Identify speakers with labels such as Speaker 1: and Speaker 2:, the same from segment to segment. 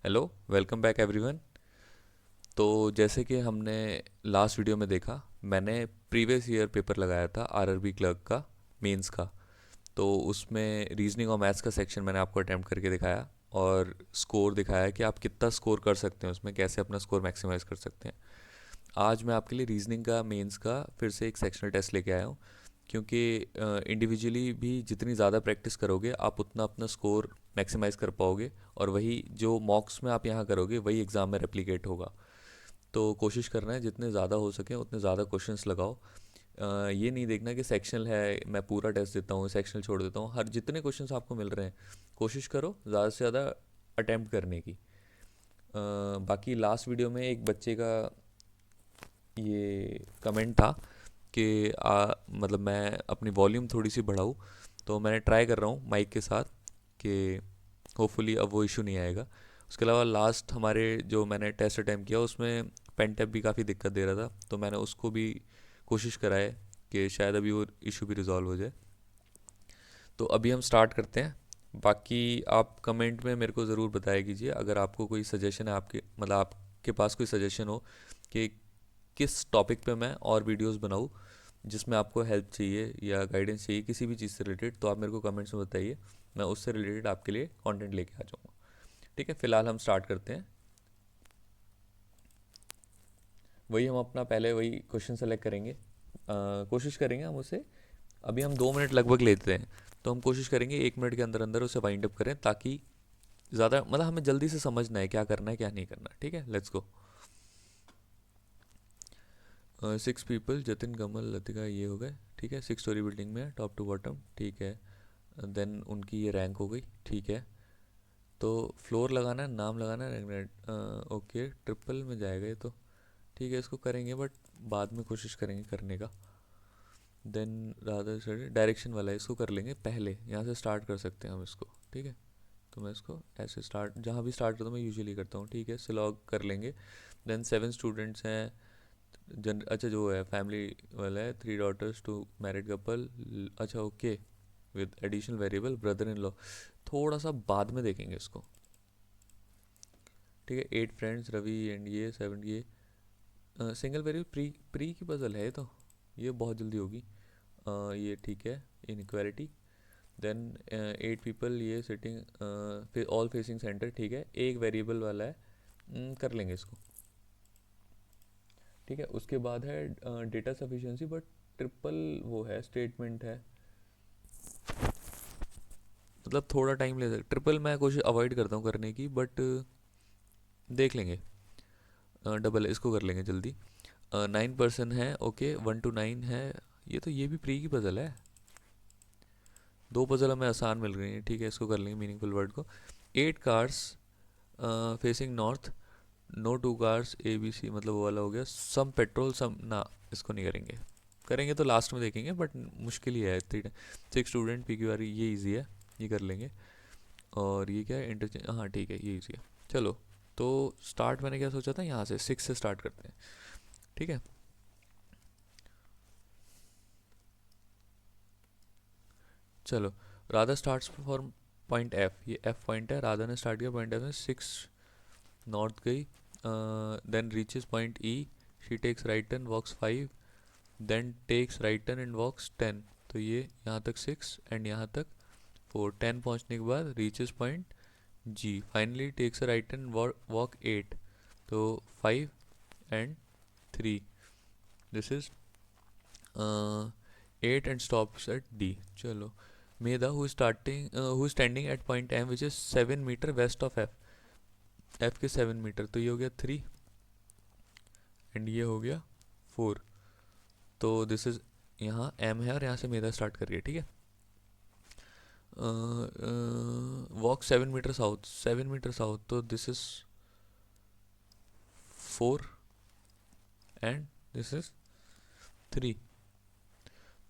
Speaker 1: Hello, welcome back everyone. तो जैसे कि हमने लास्ट वीडियो में देखा, मैंने प्रीवियस ईयर पेपर लगाया था आरआरबी क्लर्क का, मेंस का। तो उसमें रीजनिंग और मैथ्स का सेक्शन मैंने आपको अटेम्प्ट करके दिखाया और स्कोर दिखाया कि आप कितना स्कोर कर सकते हैं, उसमें कैसे अपना स्कोर मैक्सिमाइज कर सकते हैं। आज मैं आपके लिए रीजनिंग का मेंस का फिर से एक सेक्शनल टेस्ट लेके आया हूँ, क्योंकि इंडिविजुअली भी जितनी ज़्यादा प्रैक्टिस करोगे आप उतना अपना स्कोर मैक्सिमाइज कर पाओगे, और वही जो मॉक्स में आप यहाँ करोगे वही एग्ज़ाम में रेप्लिकेट होगा। तो कोशिश करना है जितने ज़्यादा हो सके उतने ज़्यादा क्वेश्चंस लगाओ। ये नहीं देखना कि सेक्शनल है मैं पूरा टेस्ट देता हूँ, सेक्शनल छोड़ देता हूँ। हर जितने क्वेश्चंस आपको मिल रहे हैं कोशिश करो ज़्यादा से ज़्यादा अटेम्प्ट करने की। बाकी लास्ट वीडियो में एक बच्चे का ये कमेंट था कि मतलब मैं अपनी वॉल्यूम थोड़ी सी बढ़ाऊँ, तो मैंने ट्राई कर रहा हूँ माइक के साथ कि होपफुली अब वो इशू नहीं आएगा। उसके अलावा लास्ट हमारे जो मैंने टेस्ट अटैम्प्ट किया उसमें पेन टैप भी काफ़ी दिक्कत दे रहा था, तो मैंने उसको भी कोशिश कराए कि शायद अभी वो इशू भी रिजॉल्व हो जाए। तो अभी हम स्टार्ट करते हैं। बाकी आप कमेंट में मेरे को ज़रूर बताया कीजिए अगर आपको कोई सजेशन है, आपके मतलब आपके पास कोई सजेशन हो कि किस टॉपिक पे मैं और वीडियोस बनाऊँ, जिसमें आपको हेल्प चाहिए या गाइडेंस चाहिए किसी भी चीज़ से रिलेटेड, तो आप मेरे को कमेंट्स में बताइए। मैं उससे रिलेटेड आपके लिए कंटेंट लेके आ जाऊँगा। ठीक है, फिलहाल हम स्टार्ट करते हैं। वही हम अपना पहले वही क्वेश्चन सेलेक्ट करेंगे। कोशिश करेंगे हम उसे, अभी हम 2 मिनट लगभग लेते हैं, तो हम कोशिश करेंगे 1 मिनट के अंदर अंदर उसे वाइंड अप करें, ताकि ज़्यादा मतलब हमें जल्दी से समझना है क्या करना है क्या नहीं करना। ठीक है, लेट्स गो। 6 पीपल, जतिन, कमल, लतिका, ये हो गए। ठीक है, 6 स्टोरी बिल्डिंग में है टॉप टू बॉटम। ठीक है, देन उनकी ये रैंक हो गई। ठीक है, तो फ्लोर लगाना है, नाम लगाना है, ओके, ट्रिपल में जाएगा ये तो। ठीक है, इसको करेंगे बट बाद में कोशिश करेंगे करने का। देन रादर स्टडी डायरेक्शन वाला है, इसको कर लेंगे पहले, यहाँ से स्टार्ट कर सकते हैं हम इसको। ठीक है, तो मैं इसको ऐसे स्टार्ट, जहाँ भी स्टार्ट करता हूँ मैं यूजुअली करता हूँ। ठीक है, सिलॉग कर लेंगे। देन 7 स्टूडेंट्स हैं। जन अच्छा जो है फैमिली वाला है, 3 डॉटर्स, 2 मैरिड कपल। अच्छा okay, with additional variable brother in law, थोड़ा सा बाद में देखेंगे इसको। ठीक है, 8 फ्रेंड्स, रवि एंड ये 7 ये। सिंगल वेरिएबल प्री प्री की पजल है ये तो, ये बहुत जल्दी होगी। ये ठीक है, इनक्वालिटी। देन 8 पीपल, ये सिटिंग ऑल फेसिंग सेंटर। ठीक है, एक वेरिएबल वाला है, कर लेंगे इसको। ठीक है, उसके बाद है डेटा सफिशिएंसी, बट ट्रिपल वो है स्टेटमेंट है, मतलब थोड़ा टाइम ले सकते। ट्रिपल मैं कोशिश अवॉइड करता हूँ करने की, बट देख लेंगे। डबल इसको कर लेंगे जल्दी। 9 पर्सन है, ओके, 1 to 9 है। ये तो ये भी प्री की पजल है। 2 पजल हमें आसान मिल रही हैं। ठीक है, इसको कर लेंगे मीनिंगफुल वर्ड को। 8 cars facing north, no 2 cars A B C, मतलब वो वाला हो गया। सम पेट्रोल सम ना, इसको नहीं करेंगे, करेंगे तो लास्ट में देखेंगे, बट मुश्किल ही है। 6 स्टूडेंट पी क्यू आर, ये इजी है, ये कर लेंगे। और ये क्या है, इंटरचेंज, हाँ ठीक है, ये इजी है। चलो, तो स्टार्ट मैंने क्या सोचा था, यहाँ से 6 से स्टार्ट करते हैं। ठीक है, चलो। Radha starts from point F, ये एफ पॉइंट है, राधा ने स्टार्ट किया पॉइंट एफ में। 6 नॉर्थ गई, then reaches point E, she takes right turn, walks 5, then takes right turn and walks 10। तो ये यहाँ तक 6 एंड यहाँ तक 4। 10 पहुँचने के बाद reaches point G, finally takes a right turn, walk 8। तो 5 and 3, this is 8 and stops at D. चलो, Medha who standing at point M which is 7 metre west of F, F के 7 मीटर, तो ये हो गया 3 एंड ये हो गया 4। तो दिस इज, यहाँ एम है और यहाँ से मेधा स्टार्ट कर रही है। ठीक है, walk 7 metre south, 7 metre south, तो this is 4 and this is 3।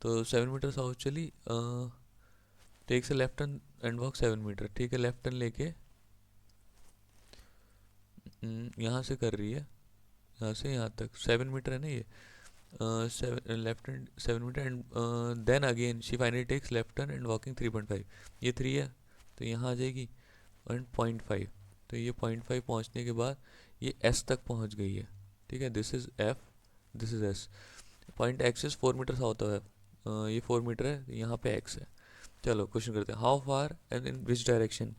Speaker 1: तो 7 मीटर साउथ चली, takes a left turn and walk 7 metre. ठीक है, लेफ्ट टर्न लेके यहाँ से कर रही है, यहाँ से यहाँ तक 7 मीटर है ना ये। Seven left hand 7 meter and then again she finally takes left turn and walking 3.5, ये 3 है तो यहाँ आ जाएगी एंड 0.5, तो ये 0.5 पहुंचने के बाद ये S तक पहुंच गई है, ठीक है। This is F, this is S। Point X is 4 meter south of F, ये 4 मीटर है, यहाँ पे X है। चलो क्वेश्चन करते हैं, how far and in which direction,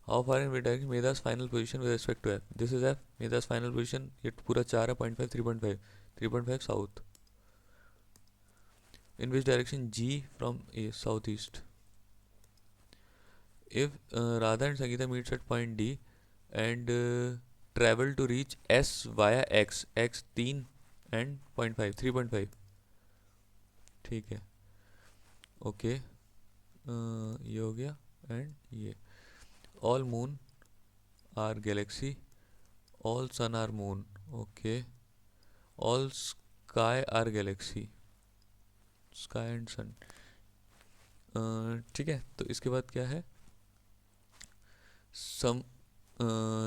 Speaker 1: how far in which direction Medha's final position with respect to F, this is F, Medha's final position ये पूरा 4 है, 0.5 3.5 3.5 south, in which direction G from A, southeast. If Radha and Sangeeta meets at point D and travel to reach S via X, X 3 and 0.5 3.5, ठीक है, okay, ये हो गया and ये, all moon are galaxy, all sun are moon, okay, all sky are galaxy, sky and sun, ठीक है। तो इसके बाद क्या है, some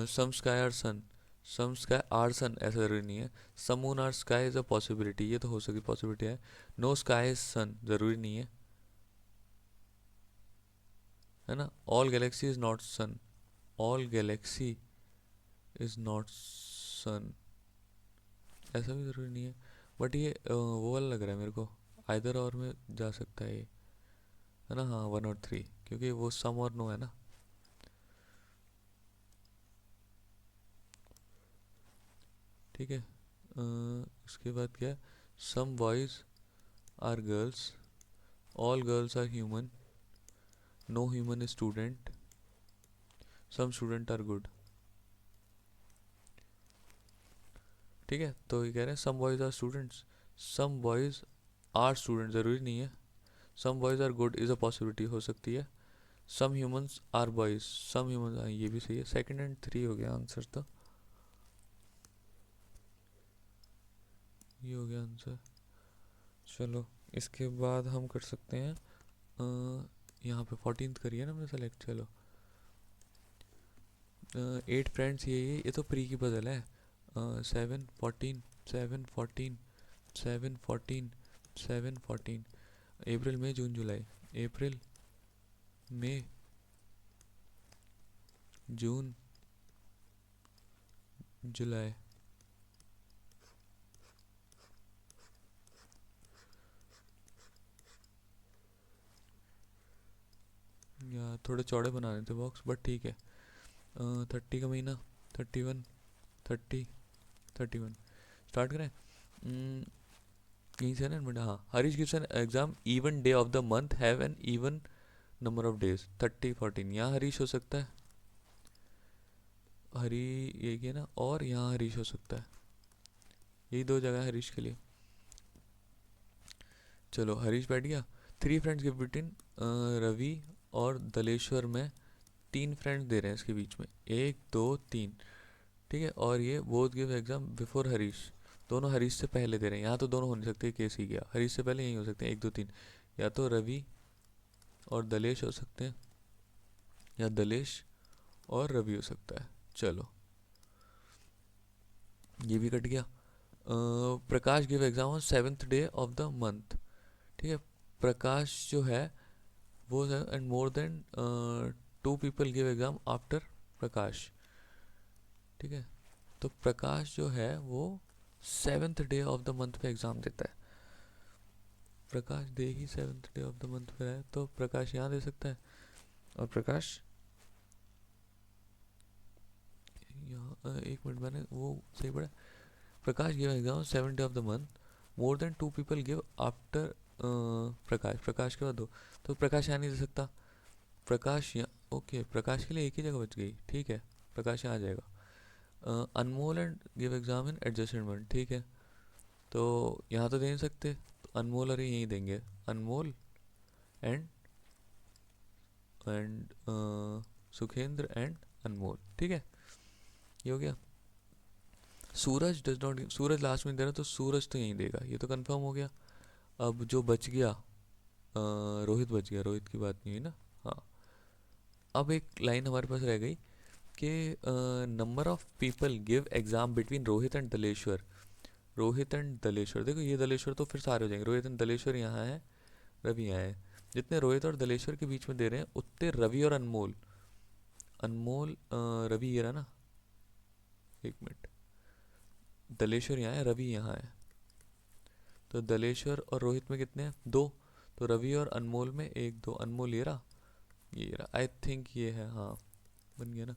Speaker 1: some sky are sun, some sky are sun ऐसा ज़रूरी नहीं है, some moon are sky is a possibility, ये तो हो सकती पॉसिबिलिटी है। नो स्काई इज सन ज़रूरी नहीं है ना। All galaxy is not sun, all galaxy is not sun ऐसा भी ज़रूरी नहीं है, बट ये वो वाला लग रहा है मेरे को, आइदर और में जा सकता है ये, है ना। हाँ 1 और 3, क्योंकि वो सम और नो है ना। ठीक है, इसके बाद क्या है, some boys are girls, all girls are human, no human is student, some student are good, ठीक है। तो ये कह रहे हैं some boys are students, some boys are student ज़रूरी नहीं है, some boys are good is a possibility हो सकती है, some humans are boys, some humans, ये भी सही है, सेकंड एंड 3 हो गया आंसर, तो ये हो गया आंसर। चलो इसके बाद हम कर सकते हैं, यहाँ पे 14th करिए ना हमने सेलेक्ट। चलो 8 फ्रेंड्स, ये तो प्री की बदल है, 7 14 7 14 7 14 7 14, अप्रैल मई जून जुलाई, अप्रैल मई जून जुलाई, या थोड़े चौड़े बना रहे थे बॉक्स, बट ठीक है। 30 का महीना, 31 30 31, स्टार्ट करें। कहीं से ना मिनट, हाँ, Harish gives an exam even day of the month have an even number of days, 30 14, यहाँ हरीश हो सकता है, हरी ये क्या ना, और यहाँ हरीश हो सकता है, यही 2 जगह है हरीश के लिए। चलो हरीश बैठ गया। 3 फ्रेंड्स गिव बिटवीन रवि और दलेश्वर में 3 फ्रेंड्स दे रहे हैं इसके बीच में, 1 2 3, ठीक है। और ये both give exam before Harish, दोनों हरीश से पहले दे रहे हैं, यहाँ तो दोनों हो नहीं सकते, केस ही गया, हरीश से पहले यही हो सकते हैं 1 2 3, या तो रवि और दलेश हो सकते हैं, या दलेश और रवि हो सकता है। चलो ये भी कट गया। Prakash give exam on 7th day of the month, ठीक है। प्रकाश जो है वो है, and more than 2 people give exam after Prakash, ठीक है। तो प्रकाश जो है वो 7th day of the month पे एग्जाम देता है, प्रकाश दे ही 7th day of the month पे है, तो प्रकाश यहाँ दे सकता है, और प्रकाश यहाँ, 1 मिनट मैंने वो सही पढ़ा, Prakash give exam 7th day of the month, more than 2 people give after Prakash, Prakash के बाद 2, तो प्रकाश यहाँ नहीं दे सकता, प्रकाश यहाँ, ओके, प्रकाश के लिए एक ही जगह बच गई, ठीक है, प्रकाश यहाँ आ जाएगा। Anmol and give exam in adjustment, ठीक है, तो यहाँ तो दे नहीं सकते, तो अनमोल और यहीं देंगे, अनमोल एंड सुखेंद्र एंड अनमोल, ठीक है, ये हो गया। सूरज डज नॉट, सूरज लास्ट में दे रहा, तो सूरज तो यहीं देगा, ये तो कंफर्म हो गया। अब जो बच गया, रोहित बच गया, रोहित की बात नहीं हुई ना, हाँ। अब एक लाइन हमारे पास रह गई कि number of people give exam between Rohit and Daleshwar, Rohit and Daleshwar, देखो ये दलेश्वर तो फिर सारे हो जाएंगे, रोहित एंड दलेश्वर यहाँ है, रवि यहाँ है, जितने रोहित और दलेश्वर के बीच में दे रहे हैं उतने रवि और अनमोल अनमोल रवि ये रहा ना, एक मिनट, दलेश्वर यहाँ है, रवि यहाँ है, तो दलेश्वर और रोहित में कितने हैं, 2, तो रवि और अनमोल में 1 2, अनमोल ये रहा आई थिंक ये है, हाँ बन गया ना।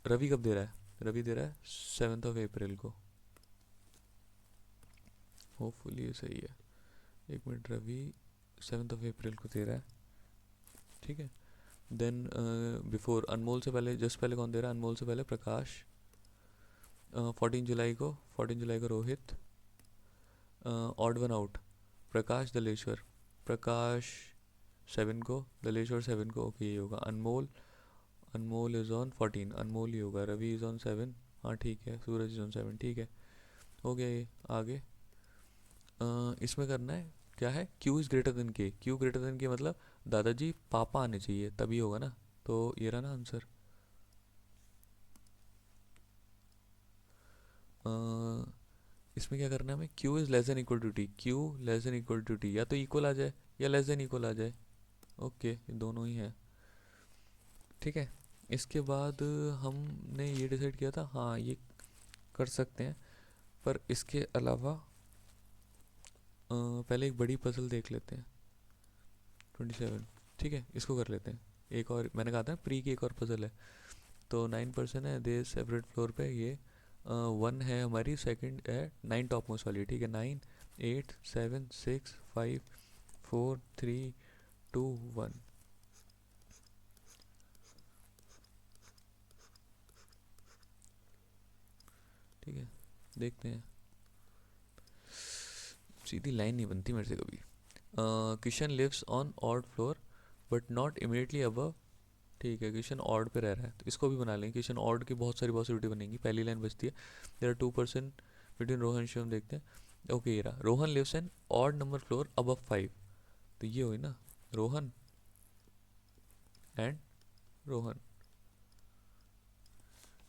Speaker 1: रवि कब दे रहा है, रवि दे रहा है 7 अप्रैल को, होपफुली ये सही है। एक मिनट, रवि 7 अप्रैल को दे रहा है, ठीक है। देन बिफोर अनमोल से पहले, जस्ट पहले कौन दे रहा है, अनमोल से पहले प्रकाश, 14 जुलाई को रोहित, ऑड वन आउट, प्रकाश दलेश्वर, प्रकाश 7 को, दलेश्वर 7 को, ओके ये होगा। अनमोल, अनमोल इज़ ऑन 14, अनमोल ही होगा, रवि इज़ ऑन 7, हाँ ठीक है, सूरज इज़ ऑन 7, ठीक है, हो गया ये। आगे इसमें करना है क्या है, Q is greater than K, Q greater than K मतलब दादाजी पापा आने चाहिए तभी होगा ना, तो ये रहा ना आंसर। इसमें क्या करना है हमें, Q is less than equal to T, Q less than equal to T, या तो इक्वल आ जाए या लेस देन इक्वल आ जाए, ओके ये दोनों ही है, ठीक है। इसके बाद हमने ये डिसाइड किया था, हाँ ये कर सकते हैं, पर इसके अलावा पहले एक बड़ी पजल देख लेते हैं, 27, ठीक है इसको कर लेते हैं। एक और मैंने कहा था प्री की एक और पजल है, तो 9% है, दे सेपरेट फ्लोर पे, ये 1 है हमारी, सेकंड है 9 टॉप मोस्ट वाली, ठीक है, 9 8 7 6 5 4 3 2 1, ठीक है देखते हैं, सीधी लाइन नहीं बनती मेरे से कभी। Kishan lives on odd floor but not immediately above, ठीक है किशन ऑड पे रह रहा है, तो इसको भी बना लेंगे, किशन ऑड की बहुत सारी पॉसिबिलिटी बनेंगी। पहली लाइन बचती है, there are 2% between Rohan Shivam, देखते हैं, ओके ये रहा, Rohan lives an odd number floor above 5, तो ये हुई ना रोहन एंड रोहन,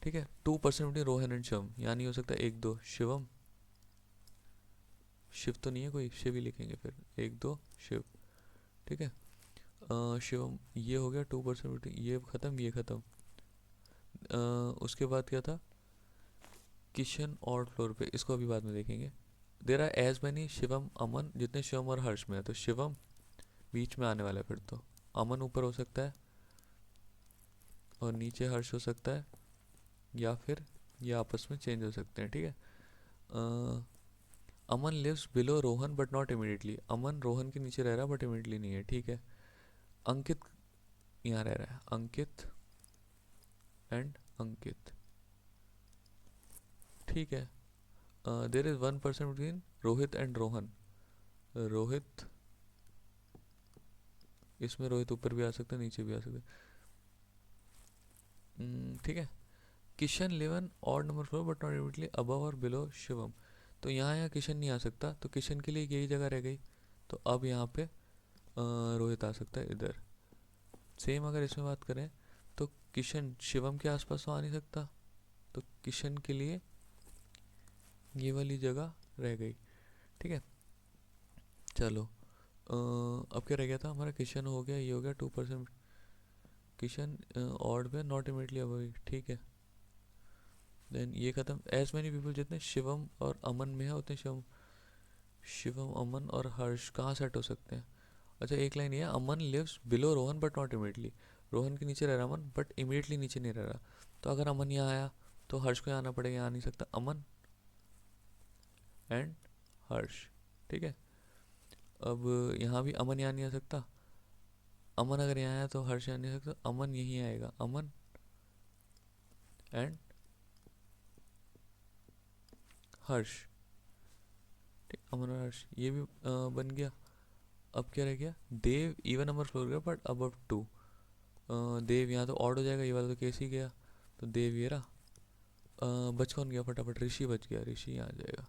Speaker 1: ठीक है। 2% बिटवीन रोहन एंड शिवम, यहाँ नहीं हो सकता 1 2 शिवम, शिव तो नहीं है कोई, शिव ही लिखेंगे फिर, 1 2 शिव, ठीक है। शिवम ये हो गया 2% बिटवीन, ये ख़त्म ये ख़त्म। उसके बाद क्या था, किशन ऑड फ्लोर पे, इसको अभी बाद में देखेंगे। There are as many Shivam Aman, जितने शिवम और हर्ष में है, तो शिवम बीच में आने वाला है, फिर तो अमन ऊपर हो सकता है और नीचे हर्ष हो सकता है, या फिर ये आपस में चेंज हो सकते हैं, ठीक है। Aman lives below Rohan but not immediately, Aman Rohan के नीचे रह रहा है बट इमीडिएटली नहीं है, ठीक है। अंकित यहाँ रह रहा है, अंकित एंड अंकित, ठीक है। There is 1% between Rohit and Rohan, Rohit, इसमें रोहित ऊपर भी आ सकता है नीचे भी आ सकता है, ठीक है। Kishan live on odd number floor but not immediately above और बिलो शिवम, तो यहाँ किशन नहीं आ सकता, तो किशन के लिए यही जगह रह गई, तो अब यहाँ पे रोहित आ सकता है इधर। सेम अगर इसमें बात करें तो किशन शिवम के आसपास तो आ नहीं सकता, तो किशन के लिए ये वाली जगह रह गई, ठीक है। चलो अब क्या रह गया था हमारा, किशन हो गया, ये हो गया 2%, किशन ऑड पे नॉट इमीडिएटली अबव, ठीक है। देन ये खत्म, एज मैनी पीपल, जितने शिवम और अमन में है उतने शिवम, शिवम अमन और हर्ष कहाँ सेट हो सकते हैं। अच्छा एक लाइन ये है, Aman lives below Rohan but not immediately, Rohan के नीचे रह रहा अमन बट इमीडिएटली नीचे नहीं रह रहा, तो अगर अमन यहाँ आया तो हर्ष को यहाँ आना पड़ेगा, यहाँ आ नहीं सकता, अमन एंड हर्ष, ठीक है। अब यहाँ भी अमन यहाँ नहीं आ सकता, अमन अगर यहाँ आया तो हर्ष यहाँ नहीं आ सकता, अमन यहीं आएगा, अमन एंड हर्ष, ठीक, अमन और हर्ष ये भी बन गया। अब क्या रह गया, देव इवन नंबर फ्लोर गया बट अब 2, देव यहाँ तो ऑड हो जाएगा, ये वाला तो केस ही गया, तो देव ये रहा, बच कौन गया फटाफट, ऋषि बच गया, ऋषि यहाँ आ जाएगा।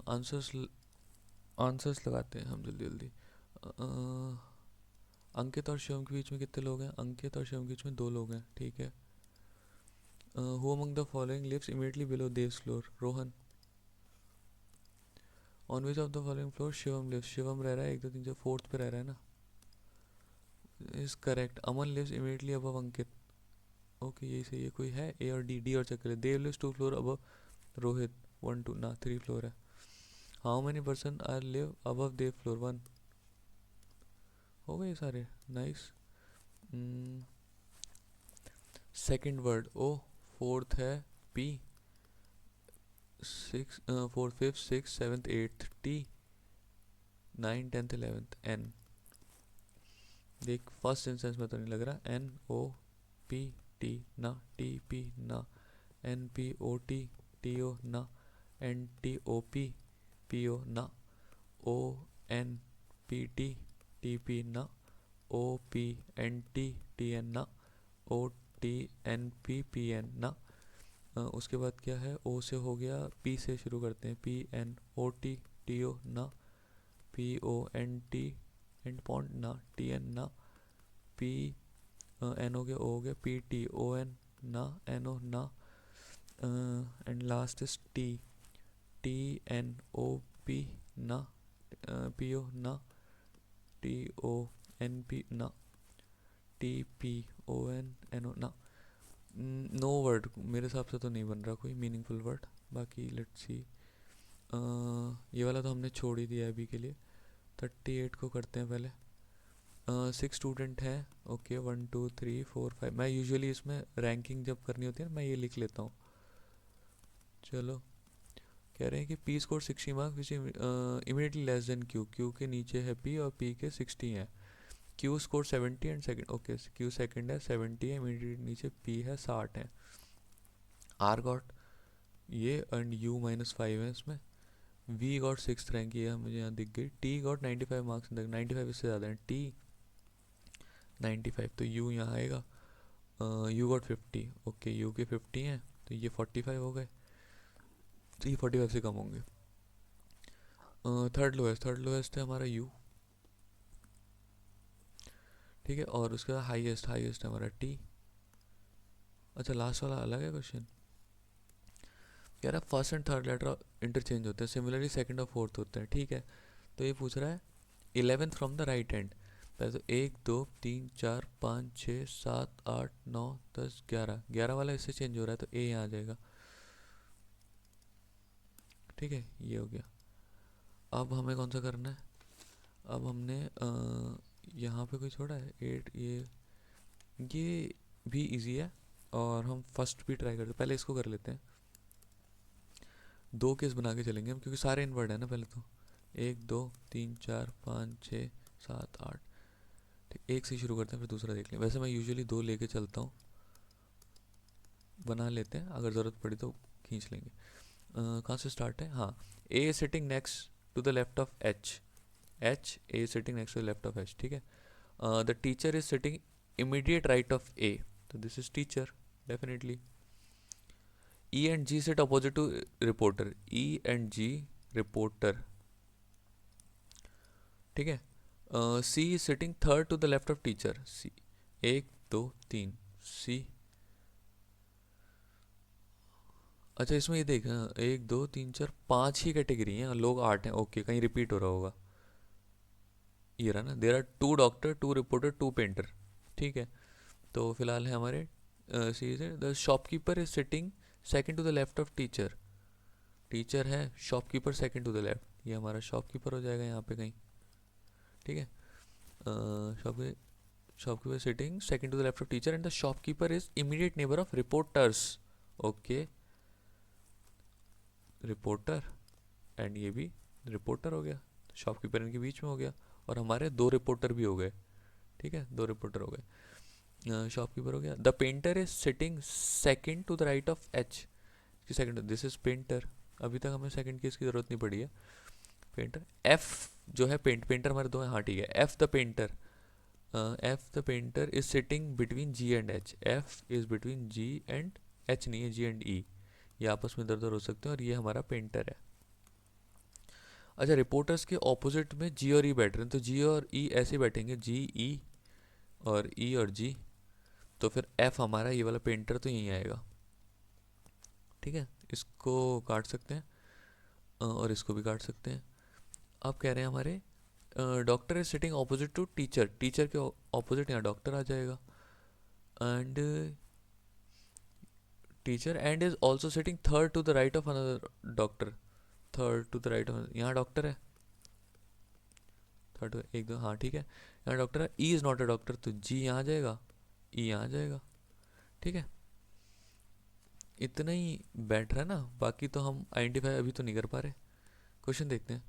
Speaker 1: आंसर्स आंसर्स लगाते हैं हम जल्दी जल्दी। अंकित और शिवम के बीच में कितने लोग हैं, अंकित और शिवम के बीच में 2 लोग हैं, ठीक है। Who among the following lives immediately below Dev's floor, Rohan. On which of the following floor Shivam lives, Shivam रह रहा है 1 2 3 4 4th पे रह रहा है ना, is correct. Aman lives immediately above Ankit. Okay यही सही है। कोई है ए और डी और चेक करें। Dev lives 2 floor above Rohit 1 2 ना 3 फ्लोर है। How many person are live above Dev floor 1। हो गए सारे। Nice. Second word O. Fourth है P. Six fourth fifth six seventh eighth T. 9 10th 11th N. देख फर्स्ट सेंटेंस में तो नहीं लग रहा। एन ओ पी टी ना। टी पी ना। N P O T O ना। N T O P O ना। O N P T P ना। O P N T N ना। O T N P N ना। उसके बाद क्या है। ओ से हो गया। पी से शुरू करते हैं। P N O T O ना। P O N T and पॉन्ट ना। टी एन ना। पी एन हो गया। ओ हो गया। पी टी ओ एन ना। एन ओ ना। And last is T. T N O P ना। पी ओ ना। टी ओ एन पी ना। T P O N O ना। नो वर्ड मेरे हिसाब से तो नहीं बन रहा कोई मीनिंगफुल वर्ड। बाकी लेट्स सी। ये वाला तो हमने छोड़ ही दिया है अभी के लिए। 38 को करते हैं पहले। 6 स्टूडेंट हैं। ओके 1 2 3 4 5। मैं यूजुअली इसमें रैंकिंग जब करनी होती है ना मैं ये लिख लेता हूँ। चलो कह रहे हैं कि पी स्कोर 60 मार्क्स विच immediately less than Q. Q के नीचे है पी और पी के 60 हैं। Q score 70 and second. Okay Q second है 70 है। इमीडिएट नीचे पी है 60 है। आर गॉट ये एंड यू -5 है इसमें। वी गॉट 6th रैंक ये मुझे यहाँ दिख गई। T got 95 marks. 95 इससे ज़्यादा है। टी 95 तो यू यहाँ आएगा। You got 50। ओके यू के 50 हैं तो ये 45 हो गए। तो ये 45 से कम होंगे। थर्ड लोएस्ट है हमारा यू। ठीक है और उसके बाद हाईएस्ट है हमारा टी। अच्छा लास्ट वाला अलग है क्वेश्चन। कह रहा है first and third letter interchange होते हैं। सिमिलरली सेकंड और फोर्थ होते हैं। ठीक है तो ये पूछ रहा है 11th from the right hand. पहले तो 1 2 3 4 5 6 7 8 9 10 11 वाला इससे चेंज हो रहा है तो ए यहाँ आ जाएगा। ठीक है ये हो गया। अब हमें कौन सा करना है। अब हमने यहाँ पे कोई छोड़ा है 8। ये भी इजी है और हम फर्स्ट भी ट्राई करते हैं। पहले इसको कर लेते हैं। 2 केस बना के चलेंगे हम क्योंकि सारे इनवर्ड है ना। पहले तो 1 2 3 4 5 6 7 8। ठीक एक से शुरू करते हैं फिर दूसरा देख लें। वैसे मैं यूजुअली 2 लेके चलता हूँ। बना लेते हैं अगर ज़रूरत पड़ी तो खींच लेंगे। कहाँ से स्टार्ट है। हाँ A sitting next to the left of H. A sitting next to the left of H. ठीक है the teacher is sitting immediate right of A. तो this is teacher definitely. E and G sit opposite to reporter. E and G reporter. ठीक है C is sitting third to the left of teacher. C 1 2 3 C. अच्छा इसमें ये देख 1 2 3 4 5 ही category हैं लोग 8 हैं। ओके कहीं रिपीट हो रहा होगा। ये रहा ना। There are 2 doctor 2 reporter 2 painter. ठीक है तो फिलहाल है हमारे सी से the shopkeeper is sitting second to the left of teacher. Teacher है shopkeeper second to the left. ये हमारा शॉपकीपर हो जाएगा यहाँ पे कहीं। ठीक है shopkeeper sitting second to the left of teacher and the shopkeeper is immediate neighbour of reporters. Okay reporter and ये भी रिपोर्टर हो गया। शॉपकीपर इनके बीच में हो गया और हमारे 2 रिपोर्टर भी हो गए। ठीक है 2 रिपोर्टर हो गए। शॉपकीपर हो गया। The painter is sitting second to the right of H. Second this is painter. अभी तक हमें सेकंड की इसकी जरूरत नहीं पड़ी है। पेंटर एफ जो है पेंटर हमारे 2 हैं। हाँ ठीक है F the painter is sitting between ji and H. F is between ji and H नहीं है जी एंड ई। ये आपस में इधर उधर हो सकते हैं और ये हमारा पेंटर है। अच्छा रिपोर्टर्स के ऑपोजिट में जी और ई बैठ रहे हैं तो जी और ई ऐसे बैठेंगे जी ई और ई और जी। तो फिर एफ हमारा ये वाला पेंटर तो यहीं आएगा। ठीक है इसको काट सकते हैं और इसको भी काट सकते हैं। अब कह रहे हैं हमारे doctor is sitting opposite to teacher, teacher के ऑपोजिट यहाँ डॉक्टर आ जाएगा. And teacher and is also sitting third to the right of another doctor, third to the right of, यहाँ डॉक्टर है थर्ड, एक दो, हाँ ठीक है, यहाँ डॉक्टर है. E is not a doctor, तो जी यहाँ आ जाएगा, ई यहाँ आ जाएगा. ठीक है, इतना ही बैठ रहा है ना, बाकी तो हम आइडेंटिफाई अभी तो नहीं कर पा रहे. क्वेश्चन देखते हैं.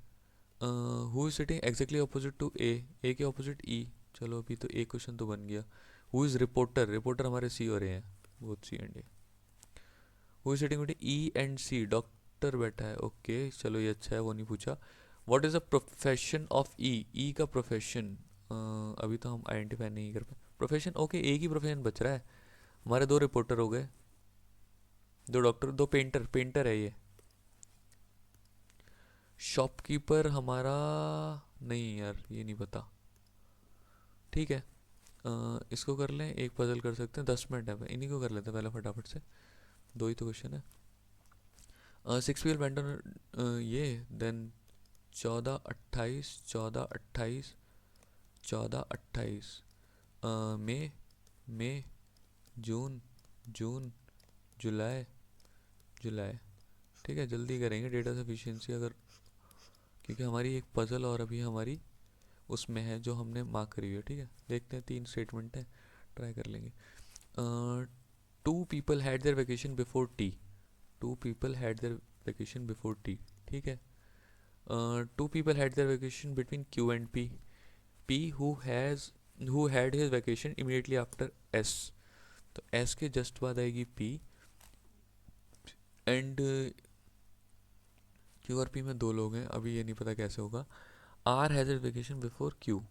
Speaker 1: Who is sitting exactly opposite to A के अपोजिट ई. चलो अभी तो एक क्वेश्चन तो बन गया. हु इज रिपोर्टर, रिपोर्टर हमारे सी हो रहे हैं, both C and A. Who is sitting between E and C, doctor बैठा है. ओके चलो ये अच्छा है, वो नहीं पूछा. What is the profession of E, E का प्रोफेशन अभी तो हम आइडेंटिफाई नहीं कर पाए. प्रोफेशन ओके, एक ही प्रोफेशन बच रहा है हमारे. दो रिपोर्टर हो गए, दो डॉक्टर, दो पेंटर, पेंटर है ये. शॉपकीपर हमारा नहीं यार, ये नहीं पता. ठीक है, इसको कर लें, एक पजल कर सकते हैं, 10 मिनट है, इन्हीं को कर लेते हैं पहले फटाफट से, दो ही तो क्वेश्चन है. 6 पीएल वेंट ऑन ये, देन 14, 28, 14, 28, 14, 28, मई, जून, जुलाई. ठीक है, जल्दी करेंगे डेटा सफिशिएंसी अगर, क्योंकि हमारी एक पजल और अभी हमारी उसमें है जो हमने मार्क करी हुई है. ठीक है, देखते हैं, 3 स्टेटमेंट है, ट्राई कर लेंगे. 2 people had their vacation before T, 2 people had their vacation before T. ठीक है. 2 people had their vacation between Q and P, P who had his vacation immediately after S. तो एस के just बाद आएगी P, and Q और P में 2 लोग हैं, अभी ये नहीं पता कैसे होगा. R has his vacation before Q.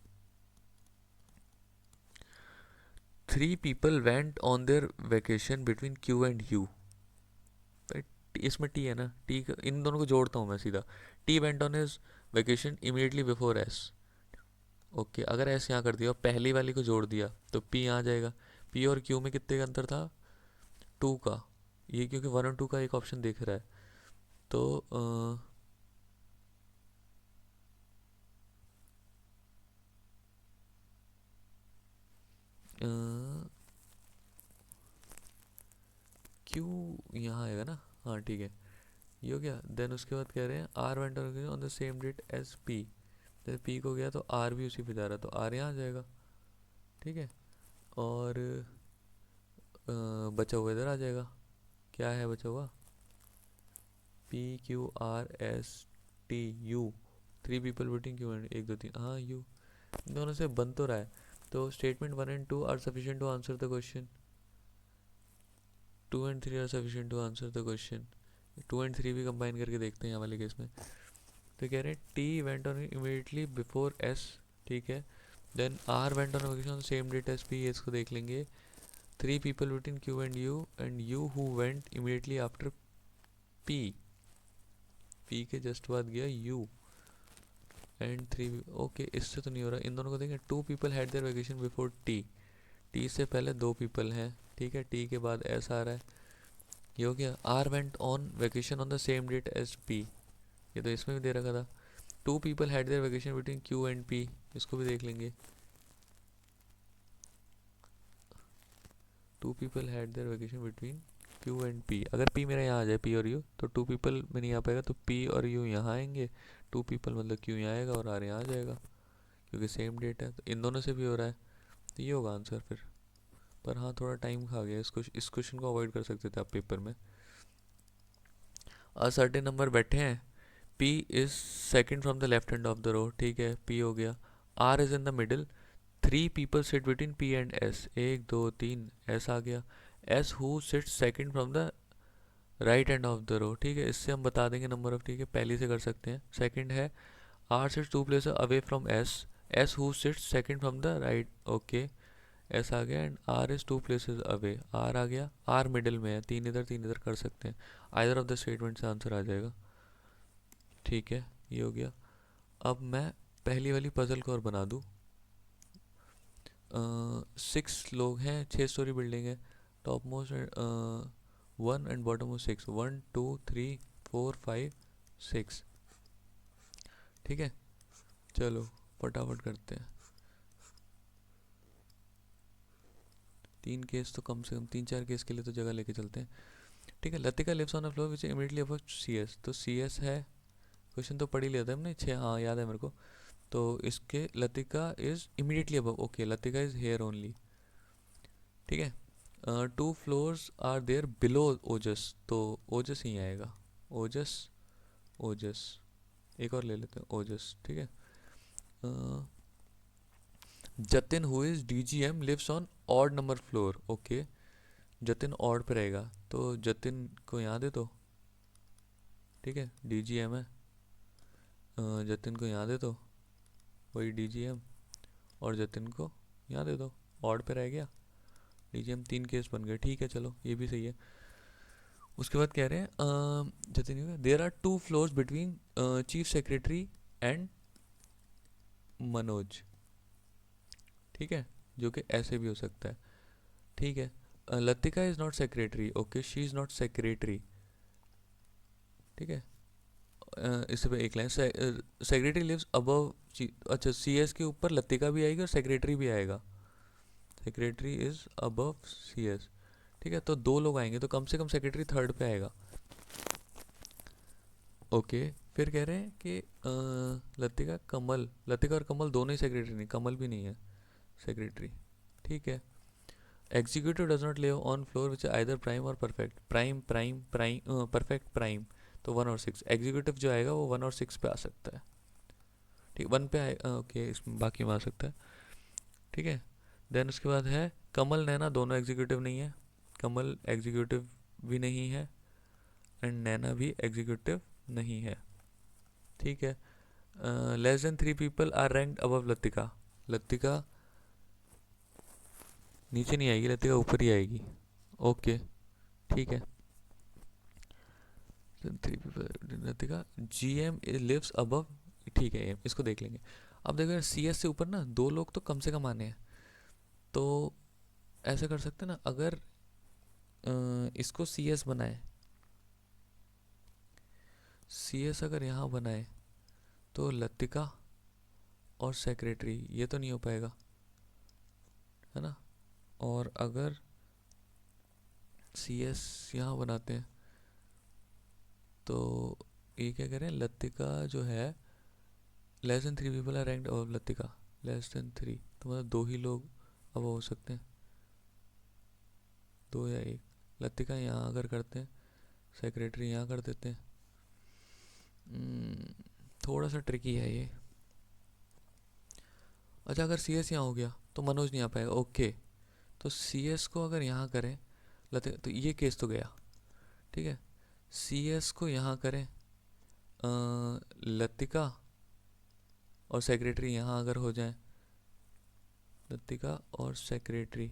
Speaker 1: 3 people went on their vacation between Q and U. इसमें टी है ना, टी इन दोनों को जोड़ता हूँ मैं सीधा. T went on his vacation immediately before S. Okay, अगर एस यहाँ कर दिया और पहली वाली को जोड़ दिया तो पी यहाँ आ जाएगा. पी और क्यू में कितने का अंतर था, 2 का. ये क्योंकि 1 और 2 का एक ऑप्शन देख रहा है, तो क्यू यहाँ आएगा ना, हाँ ठीक है, ये हो गया. देन उसके बाद कह रहे हैं R went on the same date as P. जैसे पी को गया तो आर भी उसी पे जा रहा है, तो आर यहाँ आ जाएगा. ठीक है, और बचा हुआ इधर आ जाएगा. क्या है बचा हुआ, P Q R S T U. 3 people waiting queue and 1 2 3, हाँ यू. दोनों से बन तो रहा है. तो statement 1 and 2 are sufficient to answer the question, 2 and 3 are sufficient to answer the question. 2 and 3 भी कंबाइन करके देखते हैं यहाँ वाले केस में. तो कह रहे हैं T went on immediately before S. ठीक है, then R went on vacation same date S P, इसको देख लेंगे. 3 people between Q and U who went immediately after P. P के जस्ट बाद गया यू एंड 3. ओके, इससे तो नहीं हो रहा, इन दोनों को देखें. 2 people had their vacation before T, T से पहले 2 पीपल हैं. ठीक है, टी के बाद एस आ रहा है, ये हो गया. R went on vacation on the same date as P, ये तो इसमें भी दे रखा था. 2 people had their vacation between Q and P, इसको भी देख लेंगे. 2 people had their vacation between Q and P. अगर पी मेरा यहाँ आ जाए, पी और यू, तो 2 पीपल में नहीं आ पाएगा, तो पी और यू यहाँ आएंगे. 2 पीपल मतलब क्यू यहाँ आएगा और आर यहाँ आ जाएगा, क्योंकि सेम डेट है. तो इन दोनों से भी हो रहा है, तो ये होगा आंसर फिर. पर हाँ, थोड़ा टाइम खा गया, इस क्वेश्चन को अवॉइड कर सकते थे आप पेपर में. सर्टेन नंबर बैठे हैं, P is second from the left hand of the row. ठीक है, पी हो गया. R is in the middle. 3 people sit between P and S, 1 2 3, S आ गया. S who sit second from the right hand of the row. ठीक है, इससे हम बता देंगे नंबर ऑफ. ठीक है, पहले से कर सकते हैं. सेकंड है R sits 2 place away from S, S who sits second from the right. Okay, S आ गया and R is 2 places away, R आ गया. आर मिडिल में है, 3 इधर कर सकते हैं. आइदर ऑफ द स्टेटमेंट से आंसर आ जाएगा. ठीक है, ये हो गया. अब मैं पहली वाली पजल को और बना दूँ. 6 लोग हैं, 6 स्टोरी बिल्डिंग है. Top most 1 and bottom most 6, 1 2 3 4 5 6. ठीक है, चलो फटाफट करते हैं। 3 केस तो कम से कम 3-4 केस के लिए तो जगह लेके चलते हैं। ठीक है, Latika lives on a floor which immediately above CS। तो CS है, क्वेश्चन तो पढ़ ही लिया था हमने 6, हाँ याद है मेरे को। तो इसके Latika is immediately above, okay Latika is here only. ठीक है, 2 फ्लोर्स आर देयर बिलो ओजस, तो ओजस ही आएगा, ओजस ओजस। एक और ले लेते हैं ओजस। ठीक है, Jatin who is DGM lives on odd number floor, okay Jatin odd पे रहेगा, तो जतिन को यहाँ दे दो। ठीक है, DGM है, जतिन को यहाँ दे दो, वही DGM, और जतिन को यहाँ दे दो, ऑड पे रह गया DGM। 3 केस बन गए। ठीक है, चलो ये भी सही है। उसके बाद कह रहे हैं Jatin there are 2 floors between chief secretary and Manoj. ठीक है, जो कि ऐसे भी हो सकता है। ठीक है, Latika is not secretary, okay she is not secretary. ठीक है, इससे पे एक लाइन, सेक्रेटरी लिव्स अबव, अच्छा CS के ऊपर लतिका भी आएगी और सेक्रेटरी भी आएगा, सेक्रेटरी इज अबव CS। ठीक है, तो 2 लोग आएंगे तो कम से कम सेक्रेटरी थर्ड पे आएगा। ओके, फिर कह रहे हैं कि लतिका कमल, लतिका और कमल दोनों ही सेक्रेटरी नहीं, कमल भी नहीं है सेक्रेटरी। ठीक है, executive does not live on floor which either prime और perfect, prime prime prime perfect prime, तो 1 और 6। एग्जीक्यूटिव जो आएगा वो 1 और 6 पे आ सकता है। ठीक, 1 पे आए, ओके इसमें बाकी में आ सकता है। ठीक है, देन उसके बाद है कमल नैना दोनों एग्जीक्यूटिव नहीं है, कमल एग्जीक्यूटिव भी नहीं है एंड नैना भी एग्जीक्यूटिव नहीं है। ठीक है, less than 3 people are ranked above Latika, Latika नीचे नहीं आएगी, लतिका ऊपर ही आएगी। ओके ठीक है, 3 people Latika, GM lives above, ठीक है इसको देख लेंगे। अब देखो CS से ऊपर ना 2 लोग तो कम से कम आने हैं, तो ऐसा कर सकते हैं ना, अगर इसको CS बनाए, CS अगर यहाँ बनाए तो लतिका और सेक्रेटरी ये तो नहीं हो पाएगा, है ना। और अगर CS यहाँ बनाते हैं तो ये क्या करें, लतिका जो है less than 3 people are ranked above Latika, less than 3 तो मतलब 2 ही लोग अब हो सकते हैं, 2 या 1। लतिका यहाँ अगर करते हैं, सेक्रेटरी यहाँ कर देते हैं। थोड़ा सा ट्रिकी है ये। अच्छा, अगर CS यहाँ हो गया तो मनोज नहीं आ पाएगा, ओके तो CS को अगर यहाँ करें लतिका, तो ये केस तो गया। ठीक है, CS को यहाँ करें लतिका और सेक्रेटरी यहाँ अगर हो जाए, लतिका और सेक्रेटरी,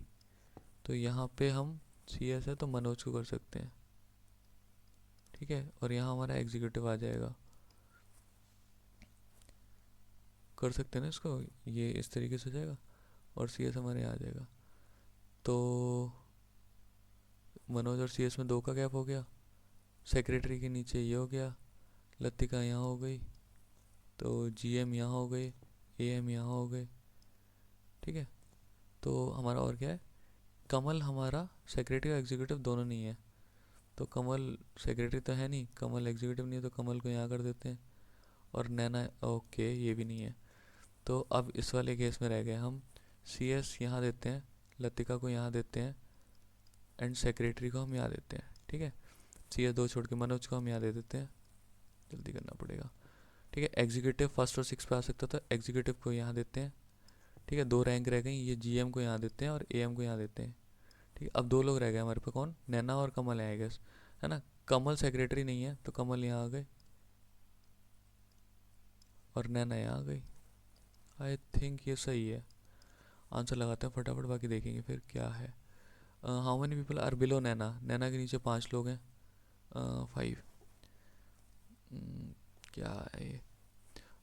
Speaker 1: तो यहाँ पे हम CS है तो मनोज को कर सकते हैं। ठीक है, और यहाँ हमारा एग्जीक्यूटिव आ जाएगा, कर सकते हैं ना इसको, ये इस तरीके से हो जाएगा और CS हमारे यहाँ आ जाएगा। तो मनोज और CS में 2 का गैप हो गया, सेक्रेटरी के नीचे ये हो गया, लतिका यहाँ हो गई, तो GM यहाँ हो गए, AM यहाँ हो गए। ठीक है, तो हमारा और क्या है, कमल हमारा सेक्रेटरी और एग्जीक्यूटिव दोनों नहीं है, तो कमल सेक्रेटरी तो है नहीं, कमल एग्जीक्यूटिव नहीं है, तो कमल को यहाँ कर देते हैं। और नैना, ओके ये भी नहीं है, तो अब इस वाले केस में रह गए हम, CS यहाँ देते हैं, लतिका को यहाँ देते हैं एंड सेक्रेटरी को हम यहाँ देते हैं। ठीक है, CS 2 छोड़ के मनोज को हम यहाँ दे देते हैं, जल्दी करना पड़ेगा। ठीक है, एग्जीक्यूटिव 1 और 6 पे आ सकता था, एग्जीक्यूटिव को यहाँ देते हैं। ठीक है, 2 रैंक रह गई, ये GM को यहाँ देते हैं और AM को यहाँ देते हैं। ठीक है, अब 2 लोग रह गए हमारे पे, कौन, नैना और कमल है आई गेस, है ना। कमल सेक्रेटरी नहीं है तो कमल यहाँ आ गए और नैना यहाँ आ गई। आई थिंक ये सही है, आंसर लगाते हैं फटाफट, बाकी देखेंगे फिर क्या है। How many people are below Naina, Naina के नीचे 5 लोग हैं, 5। क्या है ये,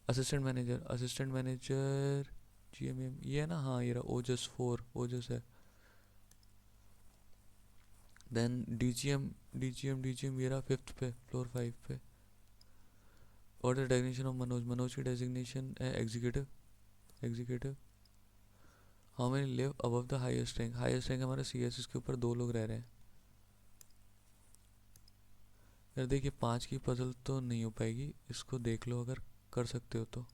Speaker 1: assistant manager, assistant manager GM ये है ना, हाँ ये रहा, ओजस 4 ओजस है। देन DGM ये रहा 5th पे, फ्लोर 5 पे। और the designation of Manoj, Manoj की डेजिग्नेशन है executive, executive. How many live above the highest rank, highest rank हमारा सी एस, इसके ऊपर 2 लोग रह रहे हैं। यार देखिए 5 की पजल तो नहीं हो पाएगी, इसको देख लो अगर कर सकते हो तो।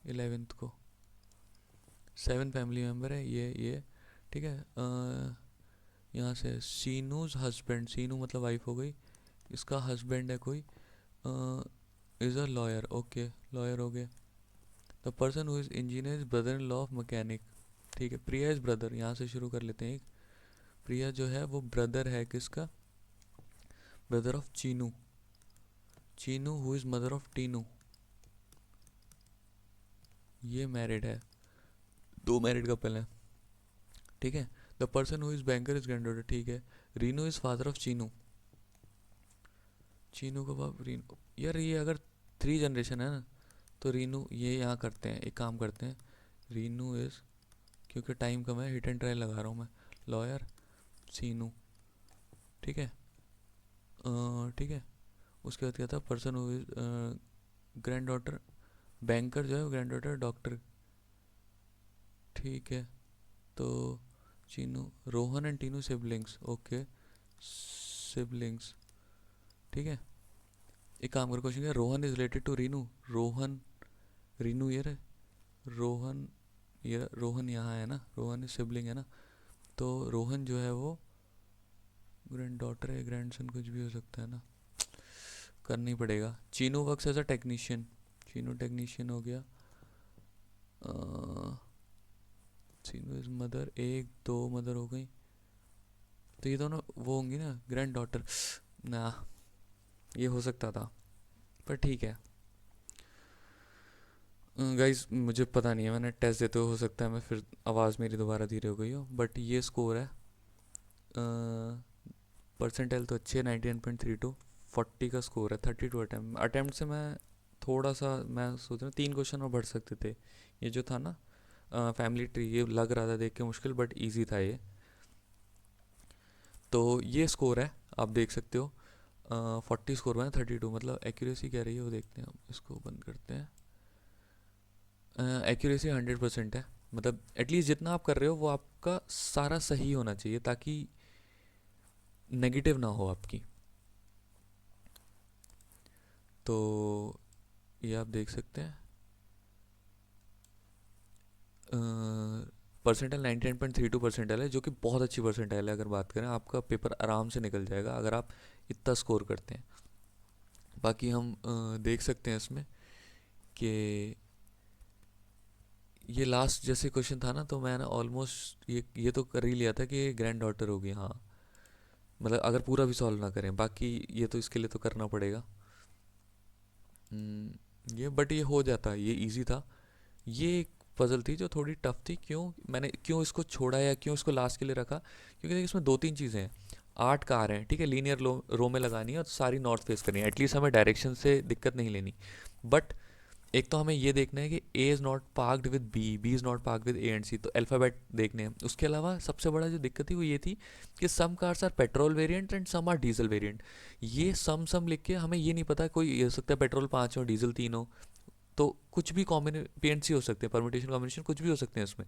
Speaker 1: 11th को 7 फैमिली मेम्बर है ये ठीक है। यहाँ से सीनूज हस्बैंड, सीनू मतलब वाइफ हो गई, इसका हस्बैंड है कोई, is a lawyer, okay lawyer हो गया। The person who is engineer is brother in law of mechanic, ठीक है। प्रिया इज़ ब्रदर, यहाँ से शुरू कर लेते हैं। एक प्रिया जो है वो ब्रदर है किसका, brother of Chinu, Chinu who is mother of Tinu, ये मैरिड है, 2 मैरिड कपल हैं, ठीक है। The person who is banker is granddaughter, ठीक है। Rinu is father of Chinu, Chinu का बाप रीनू। यार ये अगर 3 जनरेशन है ना तो रीनू, ये यहाँ करते हैं, एक काम करते हैं, रीनू इज़, क्योंकि टाइम कम है हिट एंड ट्राई लगा रहा हूँ मैं, लॉयर सीनू, ठीक है। ठीक है। उसके बाद क्या था, person who is granddaughter, banker जो है ग्रैंड डॉटर डॉक्टर, ठीक है। तो Chinu, Rohan and Tinu siblings, okay siblings, ठीक है। एक काम करो, क्वेश्चन क्या, Rohan is related to Rinu, Rohan Rinu ये रहे, रोहन ये रोहन यहाँ है ना, रोहन सिबलिंग है ना, तो रोहन जो है वो ग्रैंड डॉटर है, ग्रैंड सन कुछ भी हो सकता है ना, करना ही पड़ेगा। Chinu works as a technician, Chinu technician हो गया। चीनू इज मदर, 1 2 मदर हो गई, तो ये दोनों वो होंगी ना ग्रैंड डॉटर ना, ये हो सकता था पर ठीक है। गाइस मुझे पता नहीं है, मैंने टेस्ट देते हुए हो सकता है मैं फिर आवाज़ मेरी दोबारा धीरे हो गई हो, बट ये स्कोर है। परसेंटाइल तो अच्छी है 99.32, 40 का स्कोर है, 32 अटैम्प्ट से मैं थोड़ा सा, मैं सोच रहा हूँ 3 क्वेश्चन और बढ़ सकते थे। ये जो था ना फैमिली ट्री, ये लग रहा था देख के मुश्किल बट इजी था ये। तो ये स्कोर है, आप देख सकते हो। 40 स्कोर में 32, मतलब एक्यूरेसी क्या रही है वो देखते हैं, हम इसको बंद करते हैं। एक्यूरेसी 100% है, मतलब एटलीस्ट जितना आप कर रहे हो वो आपका सारा सही होना चाहिए ताकि नेगेटिव ना हो आपकी। तो ये आप देख सकते हैं। परसेंटाइल 99.32 परसेंटाइल है, जो कि बहुत अच्छी परसेंटाइल है। अगर बात करें आपका पेपर आराम से निकल जाएगा अगर आप इतना स्कोर करते हैं। बाकी हम देख सकते हैं इसमें कि ये लास्ट जैसे क्वेश्चन था ना, तो मैंने ऑलमोस्ट ये तो कर ही लिया था कि ग्रैंड डॉटर होगी, हाँ मतलब अगर पूरा भी सॉल्व ना करें, बाकी ये तो इसके लिए तो करना पड़ेगा। ये बट ये हो जाता, ये इजी था। ये एक पजल थी जो थोड़ी टफ थी, क्यों इसको छोड़ा या क्यों इसको लास्ट के लिए रखा, क्योंकि देखिए इसमें 2 3 चीज़ें हैं। 8 कार हैं, ठीक है, लीनियर रो में लगानी है और सारी नॉर्थ फेस करनी है, एटलीस्ट हमें डायरेक्शन से दिक्कत नहीं लेनी। बट एक तो हमें ये देखना है कि A is not parked with B, B is not parked with A and C, तो अल्फ़ाबेट देखने हैं। उसके अलावा सबसे बड़ा जो दिक्कत थी वो ये थी कि some cars are petrol variant and some are diesel variant. ये सम लिख के हमें ये नहीं पता, कोई ये हो सकता है पेट्रोल 5 हो डीजल 3 हो, तो कुछ भी कॉम्बिनेशन हो सकते हैं, परम्यूटेशन कॉम्बिनेशन कुछ भी हो सकते हैं इसमें।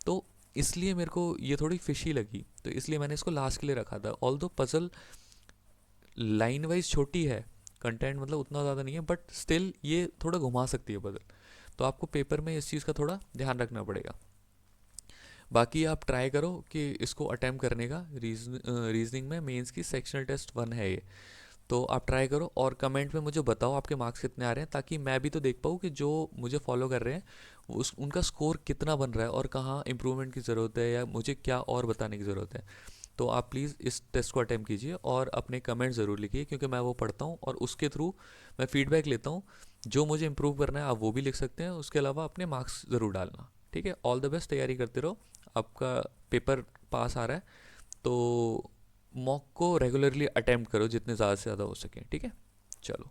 Speaker 1: तो इसलिए मेरे को ये थोड़ी फिशी लगी, तो इसलिए मैंने इसको लास्ट के लिए रखा था। ऑल दो पजल लाइन वाइज छोटी है, कंटेंट मतलब उतना ज़्यादा नहीं है, बट स्टिल ये थोड़ा घुमा सकती है पजल, तो आपको पेपर में इस चीज़ का थोड़ा ध्यान रखना पड़ेगा। बाकी आप ट्राई करो कि इसको अटैम्प्ट करने का, रीजनिंग में मेंस की सेक्शनल टेस्ट 1 है ये, तो आप ट्राई करो और कमेंट में मुझे बताओ आपके मार्क्स कितने आ रहे हैं, ताकि मैं भी तो देख पाऊँ कि जो मुझे फॉलो कर रहे हैं उनका स्कोर कितना बन रहा है और कहाँ इंप्रूवमेंट की ज़रूरत है या मुझे क्या और बताने की ज़रूरत है। तो आप प्लीज़ इस टेस्ट को अटैम्प्ट कीजिए और अपने कमेंट ज़रूर लिखिए, क्योंकि मैं वो पढ़ता हूँ और उसके थ्रू मैं फीडबैक लेता हूँ। जो मुझे इम्प्रूव करना है आप वो भी लिख सकते हैं, उसके अलावा अपने मार्क्स ज़रूर डालना, ठीक है। ऑल द बेस्ट, तैयारी करते रहो, आपका पेपर पास आ रहा है, तो मॉक को रेगुलरली अटेम्प्ट करो जितने ज़्यादा से ज़्यादा हो सके, ठीक है। चलो।